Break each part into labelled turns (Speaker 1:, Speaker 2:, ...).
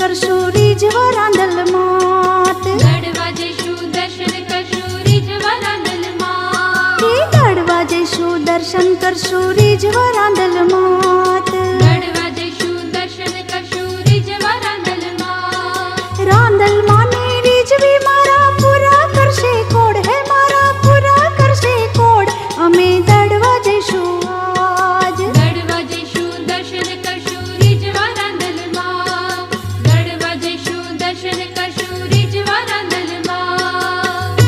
Speaker 1: करशु रिझवा रांदल मात।
Speaker 2: गढ़वा जयशु दर्शन करशु रिझवा रांदल मात।
Speaker 1: गढ़वा जयशु दर्शन करशु रिझवा रांदल मात।
Speaker 2: गढ़वा जयशु दर्शन करशु रिझवा रांदल मात।
Speaker 1: रांदल माने रिझवी मारा पूरा करशे कोड है मारा पूरा करशे कोड। अमे दड़वा जयशु आज।
Speaker 2: गढ़वा जयशु दर्शन करशु रिझवा रांदल मात। गढ़वा जयशु दर्शन करशु रिझवा रांदल मात।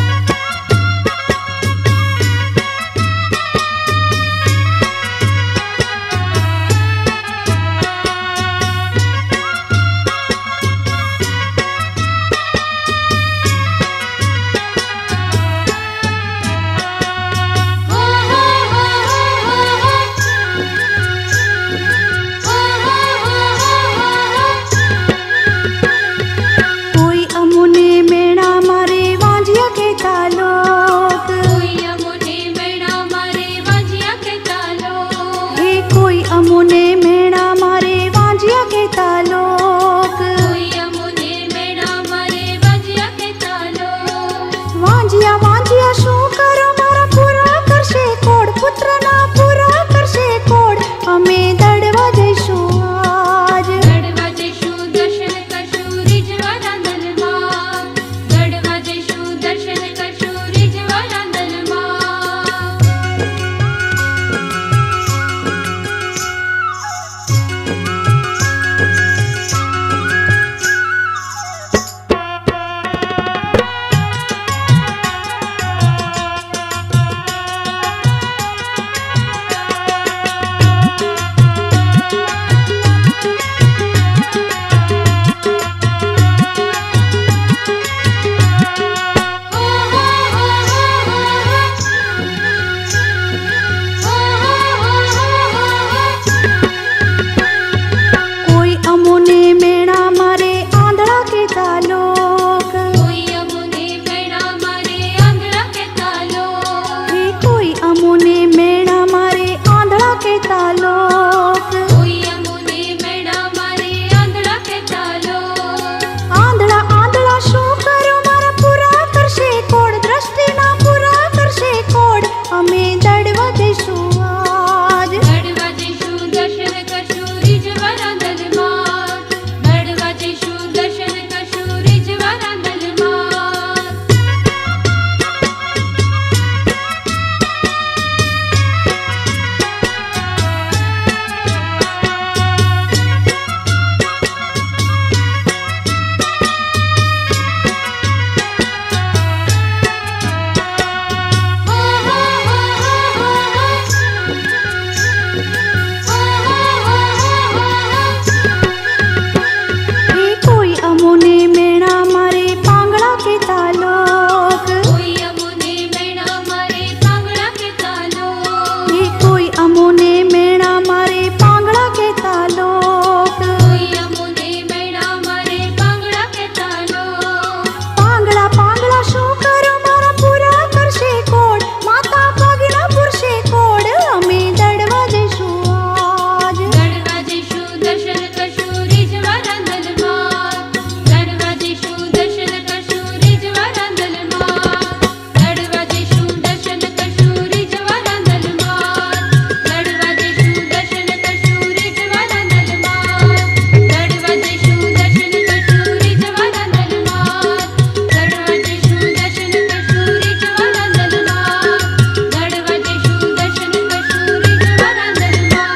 Speaker 1: कोई अमुने मेणा मारे वांझिया के तालोक।
Speaker 2: कोई अमुने मेणा मारे वांझिया के तालोक।
Speaker 1: हे कोई अमुने मेणा मारे वांझिया के तालोक।
Speaker 2: कोई अमुने मेणा मारे वांझिया के तालोक।
Speaker 1: वांझिया वांझिया शू करो मारा पूरा करशे कोड पुत्र ना पूरा करशे कोड। अमे दड़वा जयशु आज।
Speaker 2: गढ़वा जयशु दर्शन करशु रिझवा रांदल मात। गढ़वा जयशु दर्शन करशु रिझवा रांदल मात।
Speaker 1: कोई अमुने मेणा मारे आंधळा के तालोक।
Speaker 2: कोई अमुने मेणा मारे आंधळा के तालोक।
Speaker 1: हे कोई अमुने मेणा मारे आंधळा के तालोक।
Speaker 2: कोई अमुने मेणा मारे आंधळा के तालोक।
Speaker 1: आंधळा आंधळा शू करो मारा पूरा करशे कोड दृष्टि ना पूरा करशे कोड। अमे दड़वा जयशु आज।
Speaker 2: गढ़वा जयशु दर्शन करशु रिझवा रांदल मात। गढ़वा जयशु दर्शन करशु रिझवा रांदल मात।
Speaker 1: हे कोई अमुने मेणा मारे पांगड़ा के तालोक।
Speaker 2: कोई अमुने मेणा मारे पांगड़ा के तालोक।
Speaker 1: हे कोई अमुने मेणा मारे पांगड़ा के तालोक।
Speaker 2: कोई अमुने मेणा मारे पांगड़ा के तालोक।
Speaker 1: पांगड़ा पांगड़ा शू करो मारा पूरा करशे कोड माता पगना पुरशे कोड। अमे दड़वा जयशु आज।
Speaker 2: गढ़वा जयशु दर्शन करशु रिझवा रांदल मात। गढ़वा जयशु दर्शन करशु रिझवा रांदल मात। गढ़वा जयशु दर्शन करशु रिझवा रांदल मात। गढ़वा जयशु दर्शन करशु रिझवा रांदल मात। गढ़वा जयशु दर्शन करशु रिझवा रांदल मात। गढ़वा जयशु दर्शन करशु रिझवा रांदल मात। गढ़वा जयशु दर्शन करशु रिझवा रांदल मात।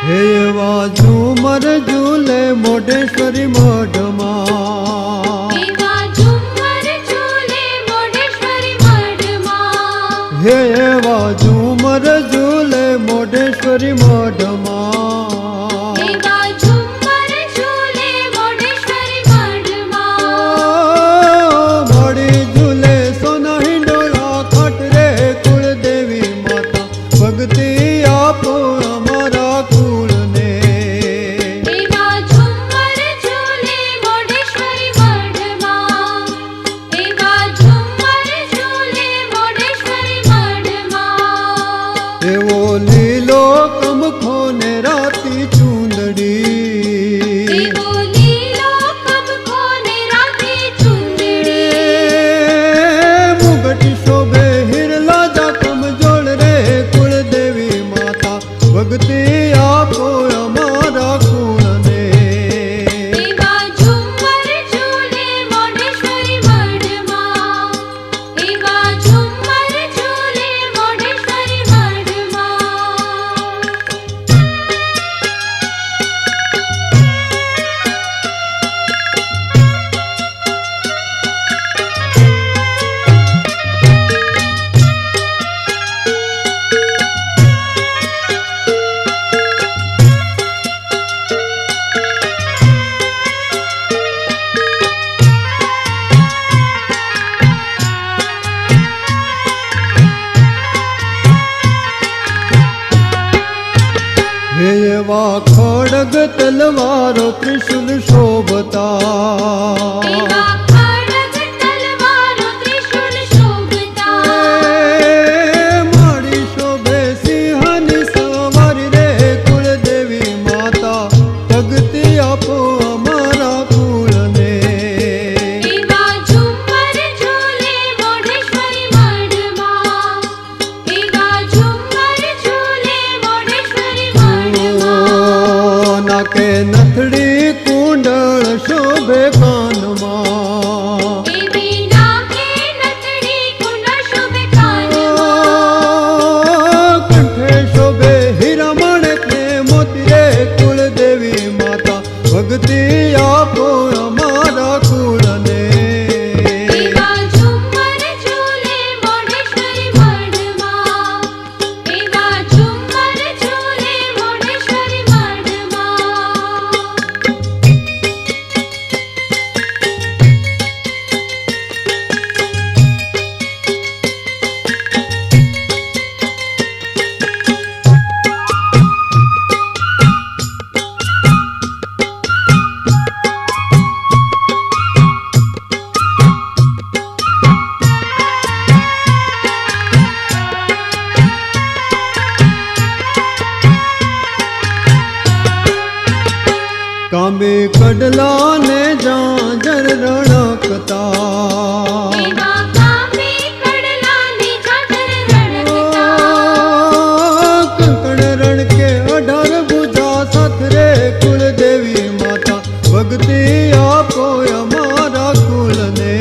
Speaker 3: हे एवा झूमर झूले मोढेश्वरी मढमा।
Speaker 2: एवा झूमर झूले मोढेश्वरी मढमा।
Speaker 3: हे एवा झूमर झूले मोढेश्वरी मढमा। એવા ખડગ તલવારો ત્રિશુલ શોભતા
Speaker 2: એવા ખડગ તલવારો ત્રિશુલ શોભતા
Speaker 3: મારી શોભે સિંહની સવારી રે કુળદેવી માતા ભક્તિ આપો અમારા કુળને
Speaker 2: એવા ઝુમ્મર ઝૂલે મોઢેશ્વરી મઢમાં એવા ઝુમ્મર ઝૂલે મોઢેશ્વરી મઢમાં
Speaker 3: નાકે નથડી કુંડળ શોભે કાનમાં
Speaker 2: એવી નાકે નથડી કુંડળ શોભે કાનમાં
Speaker 3: કંઠે શોભે હીરા માણેક ને મોતી રે કુળદેવી માતા ભક્તિ આપો અમારા કુળને
Speaker 2: એવા ઝુમ્મર ઝૂલે મોઢેશ્વરી મઢમાં એવા ઝુમ્મર ઝૂલે મોઢેશ્વરી મઢમાં
Speaker 3: કાંબે કડલા ને જાજર રણકતા
Speaker 2: એવા કામે કડલાની ઝાંઝર રણકતા
Speaker 3: કંકણ રણ કે 18 ભુજા સાથ રે કુળદેવી માતા ભક્તિ આપો અમારા કુળને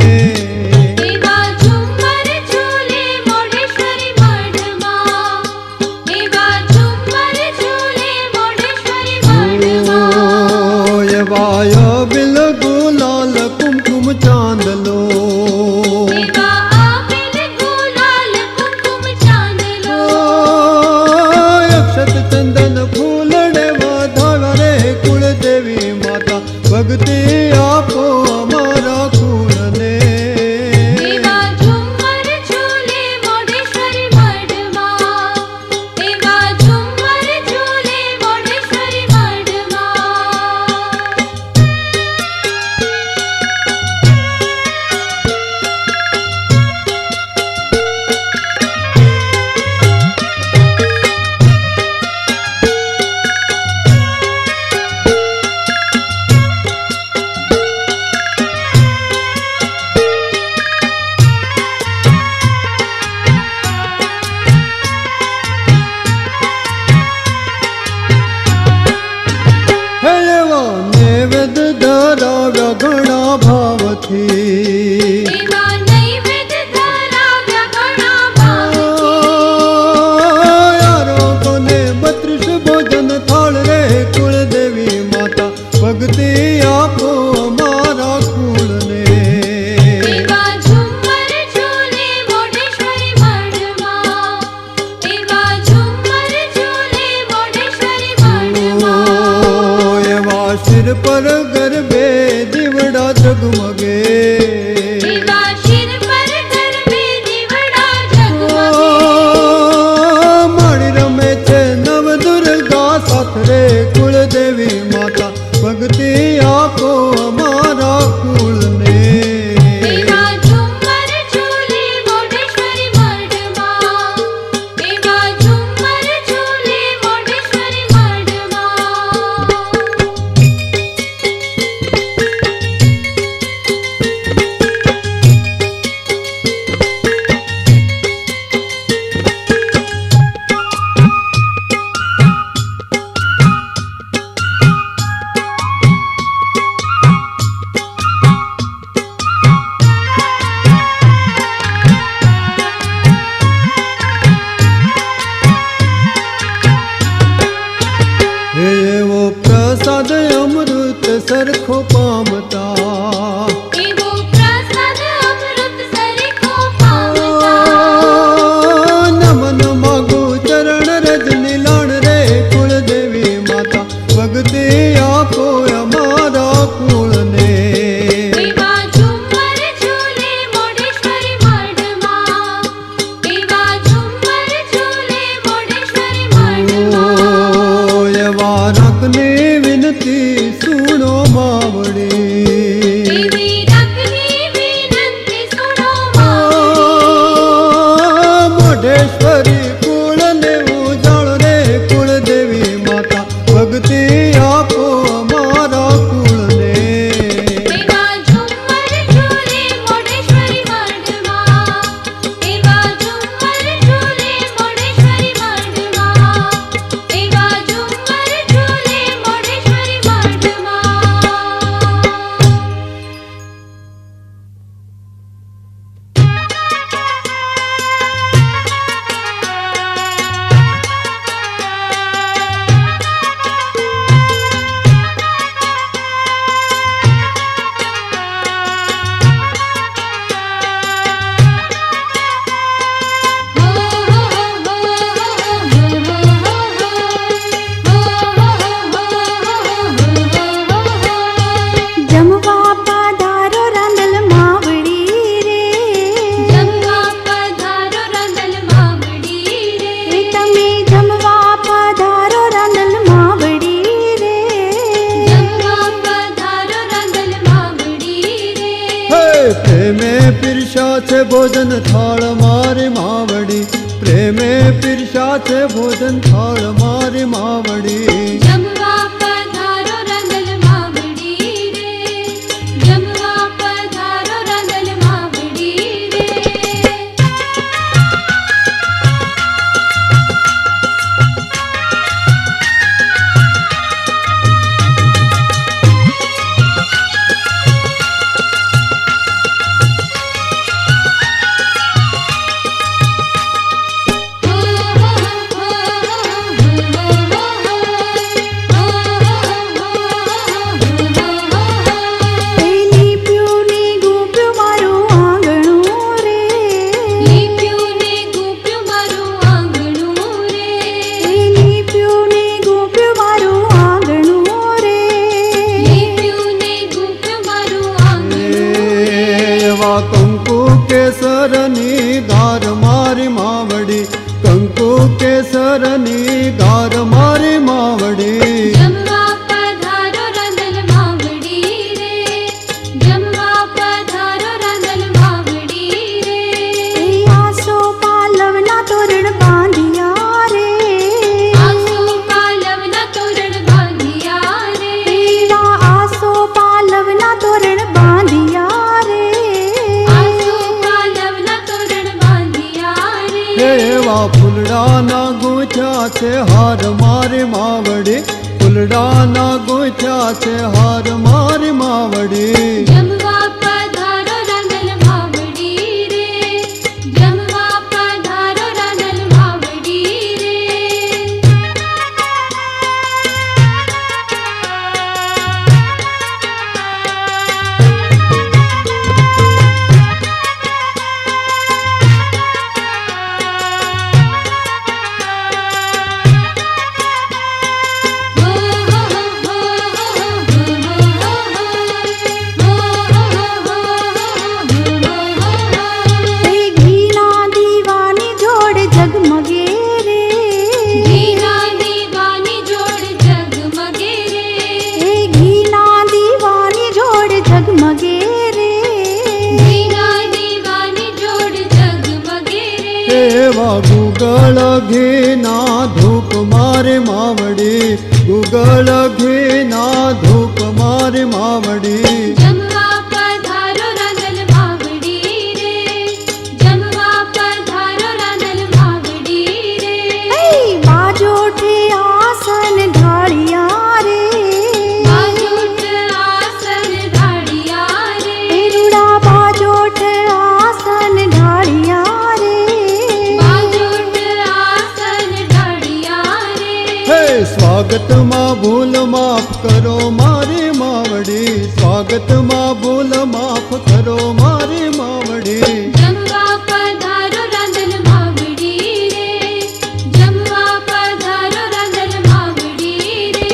Speaker 2: એવા ઝુમ્મર ઝૂલે મોઢેશ્વરી મઢમાં એવા ઝુમ્મર ઝૂલે મોઢેશ્વરી મઢમાં
Speaker 3: એવાય બિલ ગુલાલ કુમકુમ ચાંદલો પીરસ્યા છે ભોજન થાળ મારી માવડી, પ્રેમે પીરસ્યા છે ભોજન થાળ મારી માવડી.
Speaker 2: જમવા પધારો રાંધલ માવડી રે, જમવા પધારો રાંધલ માવડી રે.
Speaker 1: લીપ્યું ને ગૂંપ્યું મારું આંગણું રે,
Speaker 2: લીપ્યું ને ગૂંપ્યું મારું આંગણું રે,
Speaker 1: લીપ્યું ને ગૂંપ્યું મારું આંગણું રે.
Speaker 2: લીપ્યું ને ગૂંપ્યું મારું આંગણું રે.
Speaker 3: એવા કંકુ કેસરની ગાર મારી માવડી, કંકુ કેસરની ગાર મારી માવડી.
Speaker 2: જમવા પધારો રાંધલ માવડી રે, જમવા પધારો રાંધલ માવડી રે.
Speaker 1: આસો પાલવના તોરણ બાંધ્યા રે,
Speaker 2: આસો પાલવના તોરણ બાંધ્યા રે,
Speaker 1: એવા આસો પાલવના તોરણ બાંધ્યા રે.
Speaker 2: આસો પાલવના તોરણ બાંધ્યા રે.
Speaker 3: એવા ફૂલડાના ગૂંથ્યા છે હાર મારી માવડી, ફૂલડાના ગૂંથ્યા છે હાર મારી માવડી.
Speaker 2: જમવા પધારો રાંધલ માવડી રે, જમવા પધારો રાંધલ માવડી રે.
Speaker 1: એ ઘીના દીવાની જોડ ઝગમગે રે,
Speaker 2: ઘીના દીવાની જોડ ઝગમગે રે,
Speaker 1: એ ઘીના દીવાની જોડ ઝગમગે રે.
Speaker 2: ઘીના દીવાની જોડ ઝગમગે રે.
Speaker 3: એવા ગુગળ ઘીના ધૂપ મારી માવડી, ગુગળ ઘીના ધૂપ મારી માવડી.
Speaker 2: જમવા પધારો રાંધલ માવડી રે, જમવા પધારો રાંધલ માવડી રે.
Speaker 1: એ બાજોઠે આસન ઢાળિયા રે,
Speaker 2: બાજોઠ આસન ઢાળિયા રે,
Speaker 1: રૂડા બાજોઠ આસન ઢાળિયા રે.
Speaker 2: બાજોઠ આસન ઢાળિયા રે.
Speaker 3: હે સ્વાગતમાં ભૂલ માફ કરો મારી માવડી, સ્વાગતમાં ભૂલ માફ કરો મારી માવડી.
Speaker 2: જમવા પધારો રાંધલ માવડી રે, જમવા પધારો રાંધલ માવડી રે.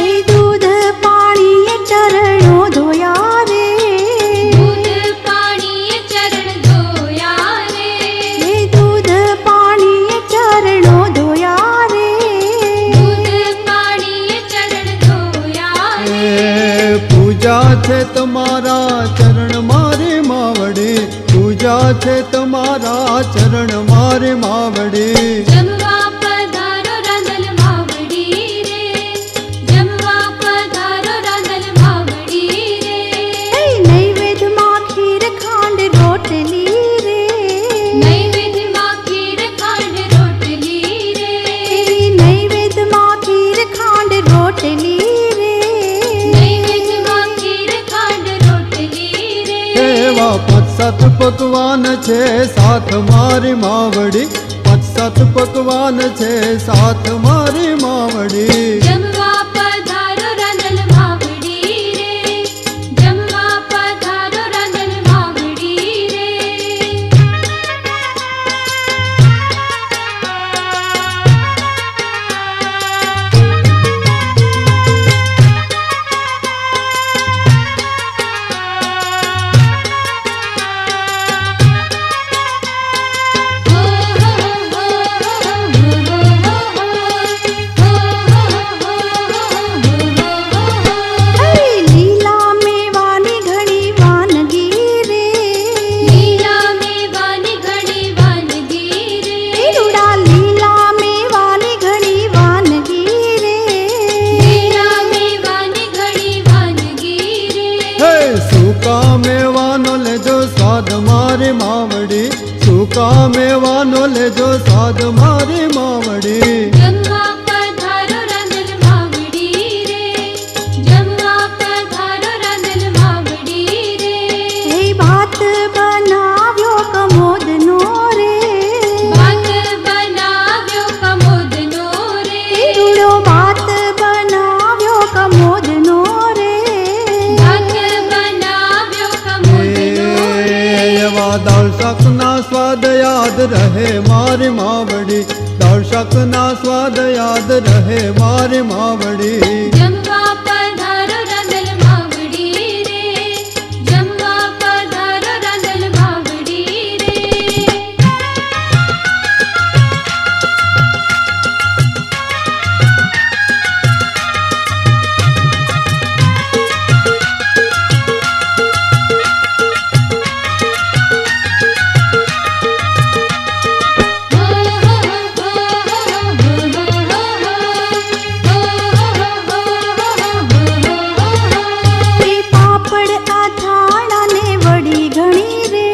Speaker 1: એ દૂધ પાણીએ ચરણો ધોયા રે,
Speaker 2: દૂધ પાણીએ ચરણ ધોયા રે,
Speaker 1: એ દૂધ પાણીએ ચરણો ધોયા રે.
Speaker 2: દૂધ પાણીએ ચરણ ધોયા રે.
Speaker 3: એ પૂજા છે તમારા ચરણ મારી માવડી, પૂજા છે તમારા ચરણ મારી માવડી.
Speaker 2: જમવા પધારો રાંધલ માવડી રે, જમવા પધારો રાંધલ માવડી રે.
Speaker 1: એ નૈવેદ્યમાં ખીર ખાંડ રોટલી રે,
Speaker 2: નૈવેદ્યમાં ખીર ખાંડ રોટલી રે,
Speaker 1: એ નૈવેદ્યમાં ખીર ખાંડ રોટલી રે.
Speaker 2: નૈવેદ્યમાં ખીર ખાંડ રોટલી રે.
Speaker 3: એવા 5-7 પકવાન છે સાથ મારી માવડી, 5-7 પકવાન છે સાથ મારી માવડી.
Speaker 2: જમવા પધારો રાંધલ માવડી રે, જમવા પધારો રાંધલ માવડી રે.
Speaker 3: યાદ રહે મારી માવડી, દાળ શાકના સ્વાદ યાદ રહે મારી માવડી.
Speaker 2: જમવા પધારો રાંધલ માવડી રે, જમવા પધારો રાંધલ માવડી રે.
Speaker 1: એ પાપડ આથાણા ને વડી ઘણી રે,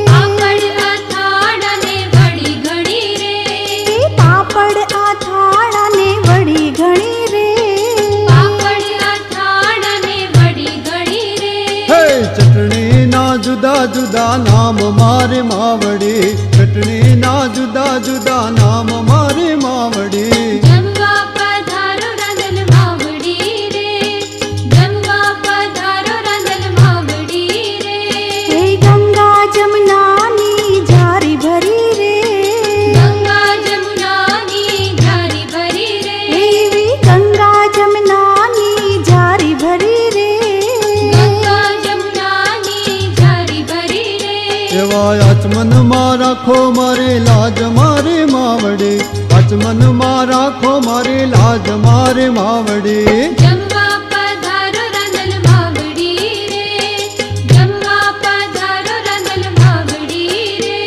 Speaker 2: પાપડ અથાણા ને વડી ઘણી રે,
Speaker 1: એ પાપડ આથાણા ને વડી ઘણી રે.
Speaker 2: પાપડ અથાણા ને વડી ઘણી રે.
Speaker 3: હે ચટણીના જુદા જુદા નામ મારી માવડી, ચટણીના જુદા જુદા નામ મારી માવડી.
Speaker 2: જમવા પધારો રાંધલ માવડી રે, જમવા પધારો રાંધલ માવડી રે.
Speaker 1: એ ગંગા જમનાની જારી ભરી રે,
Speaker 2: ગંગા જમુનાની ધારી ભરી રે,
Speaker 1: એવી ગંગા જમનાની જારી ભરી રે.
Speaker 2: ગંગા જમુનાની ધારી ભરી રે.
Speaker 3: એવા આચમનમાં રાખો મારી લાજ મારી માવડી, આચમનમાં રાખો મારી લાજ મારી માવડી.
Speaker 2: જમવા પધારો રાંધલ માવડી રે, જમવા પધારો રાંધલ માવડી રે.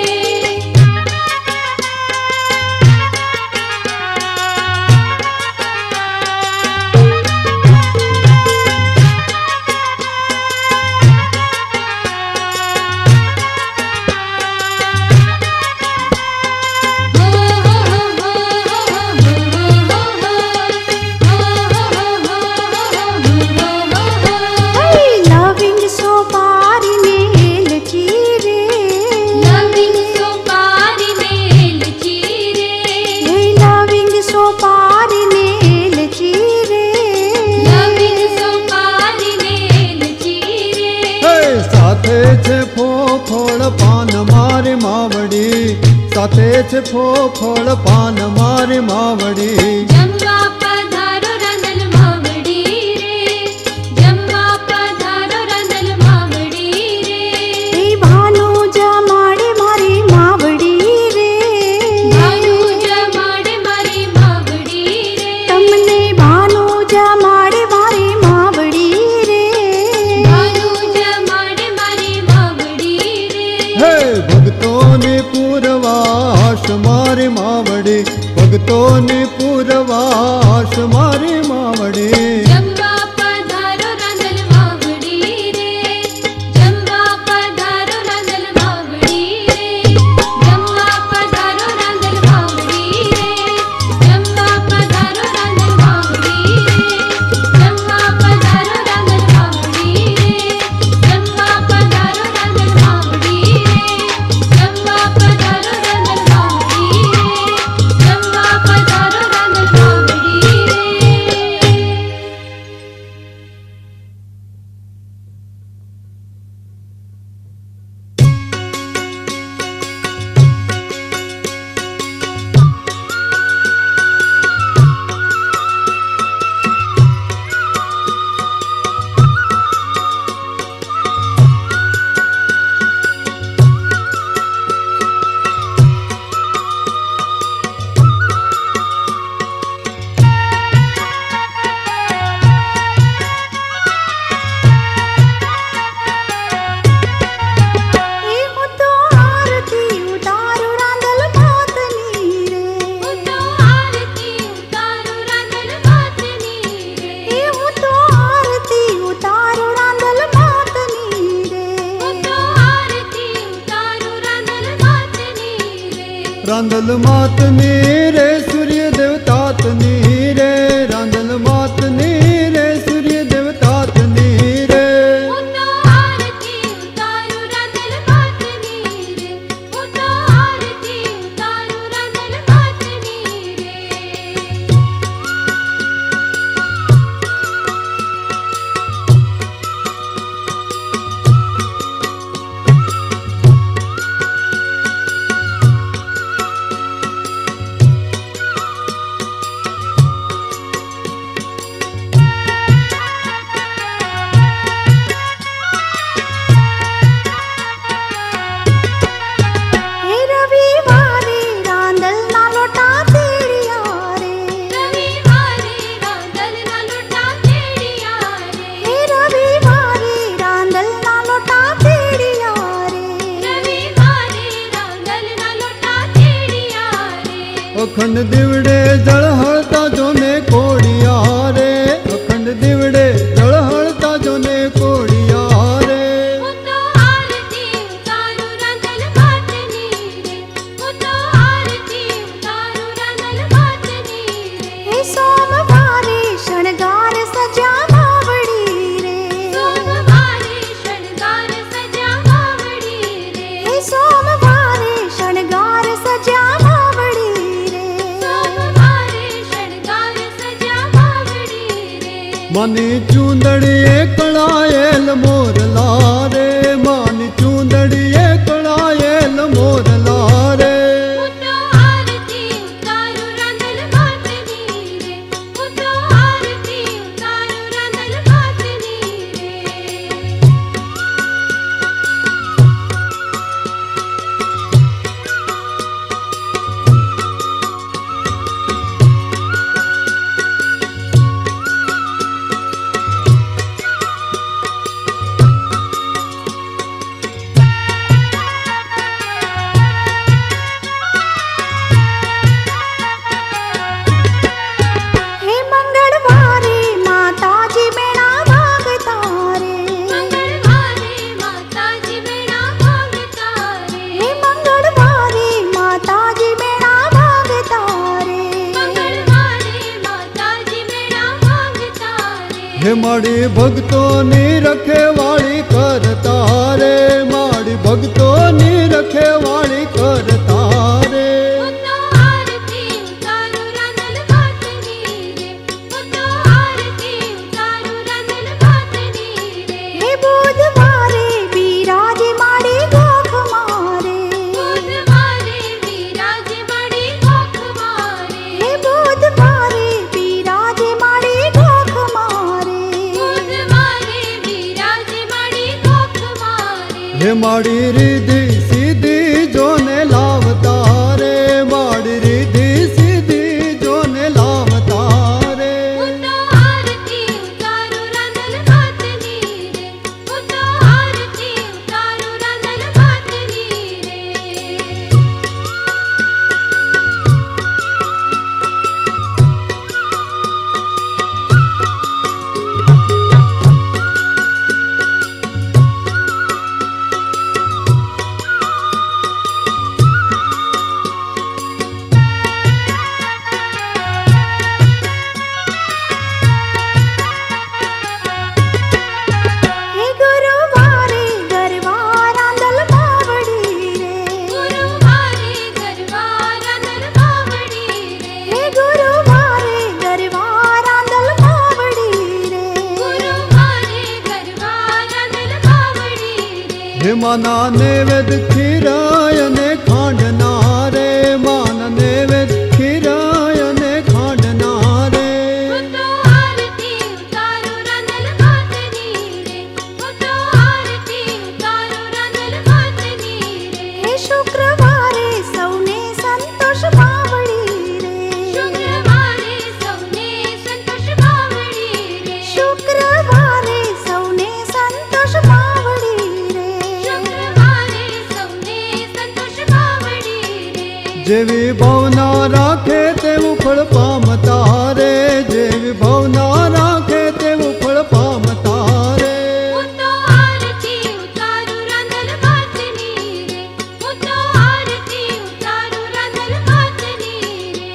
Speaker 1: લવિંગ સોપારી ને એલચી રે,
Speaker 2: લવિંગ સોપારી ને એલચી રે,
Speaker 1: લવિંગ સોપારી ને એલચી રે.
Speaker 2: લવિંગ સોપારી ને એલચી રે.
Speaker 3: હે સાથે છે ફોફળ પાન મારી માવડી, સાથે છે ફોફળ પાન મારી માવડી.
Speaker 2: જમવા પધારો રાંધલ માવડી રે, જમવા પધારો રાંધલ માવડી રે.
Speaker 1: એ ભાનુ જમાડે મારી માવડી રે,
Speaker 2: ભાનુ જમાડે મારી માવડી રે,
Speaker 1: તમને ભાનુ જમાડે મારી માવડી રે.
Speaker 2: ભાનુ જમાડે મારી માવડી રે.
Speaker 3: હે ભક્તોની પૂરવાસ મારી માવડી, ભક્તોની પૂરવાસ મારી માવડી.
Speaker 2: જમવા પધારો રાંધલ માવડી રે, જમવા પધારો રાંધલ માવડી રે, જમવા પધારો રાંધલ માવડી રે, જમવા પધારો રાંધલ માવડી રે, જમવા પધારો રાંધલ માવડી રે, જમવા પધારો રાંધલ માવડી રે, જમવા પધારો રાંધલ માવડી રે, જમવા પધારો રાંધલ માવડી રે.
Speaker 1: એ હું તો આરતી ઉતારું રાંધલ ભાતની રે,
Speaker 2: હું તો આરતી ઉતારું રાંધલ ભાતની રે,
Speaker 1: એ હું તો આરતી ઉતારું રાંધલ ભાતની રે.
Speaker 2: હું તો આરતી ઉતારું રાંધલ ભાતની રે.
Speaker 3: રાંધલ માતની રે સૂર્ય દેવતાતની રે, રાંધલ માતની રે સૂર્ય દેવતાતની રે.
Speaker 2: હું તો આરતી ઉતારું રાંધલ ભાતની રે, હું તો આરતી ઉતારું રાંધલ ભાતની રે.
Speaker 3: અખંડ દીવડે જળ હળતા જોને કોડિયા રે, અખંડ દીવડે જળ હળતા જોને કોડિયા રે.
Speaker 2: હું તો આરતી ઉતારું રાંધલ ભાતની રે, હું તો આરતી ઉતારું રાંધલ ભાતની રે.
Speaker 1: હે સોમવારે શણગાર સજ્યા માવડી રે,
Speaker 2: સોમવારે શણગાર સજા માવડી રે,
Speaker 1: હે સોમવારે શણગાર સજ્યા માવડી રે.
Speaker 2: સોમવારે શણગાર સજા માવડી રે.
Speaker 3: માની ચૂંદડીએ કળાયેલ મોરલા રે, માની ચૂંદડીએ કળાયેલ મોરલા રે.
Speaker 2: હું તો આરતી ઉતારું રાંધલ ભાતની રે, હું તો આરતી ઉતારું રાંધલ ભાતની રે.
Speaker 1: હે મંગળવારે માતાજી મેણા વાગતા રે,
Speaker 2: મંગળવારે માતાજી મેળા ભાગતા રે,
Speaker 1: હે મંગળવારે માતાજી મેણા વાગતા રે.
Speaker 2: મંગળવારે માતાજી મેળા ભાગતા રે.
Speaker 3: હે માડી ભક્તોની રખેવાળી કરતા રે, માડી ભક્તોની રખેવાળી કરતા રે.
Speaker 2: હું તો આરતી ઉતારું રાંધલ ભાતની રે, હું તો આરતી ઉતારું રાંધલ ભાતની રે.
Speaker 1: હે બુધવારે બિરાજે માડી ગોખ મારે,
Speaker 2: બુધવારે બિરાજે માડી ગોખ મારે,
Speaker 1: હે બુધવારે બિરાજે માડી ગોખ મારે.
Speaker 2: બુધવારે બિરાજે માડી ગોખ મારે.
Speaker 3: હે માડી રીધી સીધી જોને લાવતા રે, માડી રીધી સીધી જોને લાવતા રે.
Speaker 2: હું તો આરતી ઉતારું રાંધલ ભાતની રે, હું તો આરતી ઉતારું રાંધલ ભાતની રે.
Speaker 1: હે ગુરુવારે ગરબા રાંધલ માવડી રે,
Speaker 2: ગુરુવારે ગરબા રાંધલ માવડી રે,
Speaker 1: હે ગુરુવારે ગરબા રાંધલ માવડી રે.
Speaker 2: ગુરુવારે ગરબા રાંધલ માવડી રે.
Speaker 3: હે માના નૈવેદ ખીરાય અને ખાંડના રે, માના નૈવેદ ખીરાય અને ખાંડના રે.
Speaker 2: હું તો આરતી ઉતારું રાંધલ ભાતની રે, હું તો આરતી ઉતારું રાંધલ ભાતની રે.
Speaker 1: હે શુક્રવારે સૌને સંતોષ માવડી રે,
Speaker 2: શુક્રવારે સૌને સંતોષ માવડી રે,
Speaker 1: શુક્રવારે સૌને સંતોષ માવડી રે.
Speaker 2: શુક્રવારે સૌને સંતોષ માવડી રે.
Speaker 3: જેવી ભાવના રાખે તેવું ફળ પામતા રે, જેવી ભાવના રાખે તેવું ફળ પામતા રે.
Speaker 2: હું તો આરતી ઉતારું રાંધલ ભાતની રે, હું તો આરતી ઉતારું રાંધલ ભાતની રે.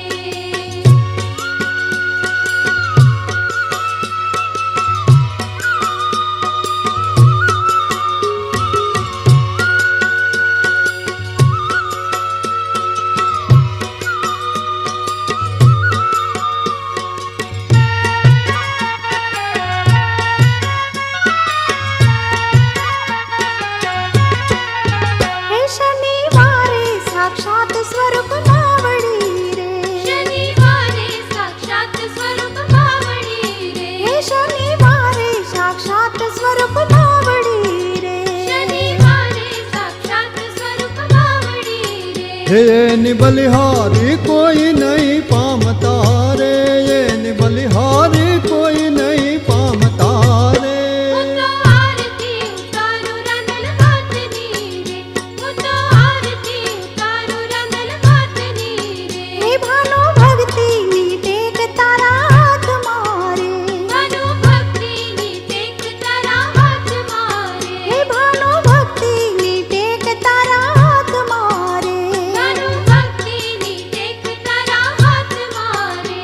Speaker 1: હે શનિવારે સાક્ષાત સ્વરૂપ માવડી રે,
Speaker 2: શનિવારે સાક્ષાત સ્વરૂપ માવડી રે,
Speaker 1: હે શનિવારે સાક્ષાત સ્વરૂપ માવડી રે.
Speaker 2: શનિવારે સાક્ષાત સ્વરૂપ માવડી રે.
Speaker 3: હે એની બલિહારી કોઈ નહીં પામતા રે, એની બલિહારી કોઈ નહીં પામતા રે.
Speaker 2: હું તો આરતી ઉતારું રાંધલ ભાતની રે, હું તો આરતી ઉતારું રાંધલ ભાતની રે.
Speaker 1: હે ભાનો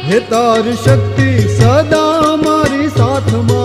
Speaker 3: હે તારી શક્તિ સદા મારી સાથમાં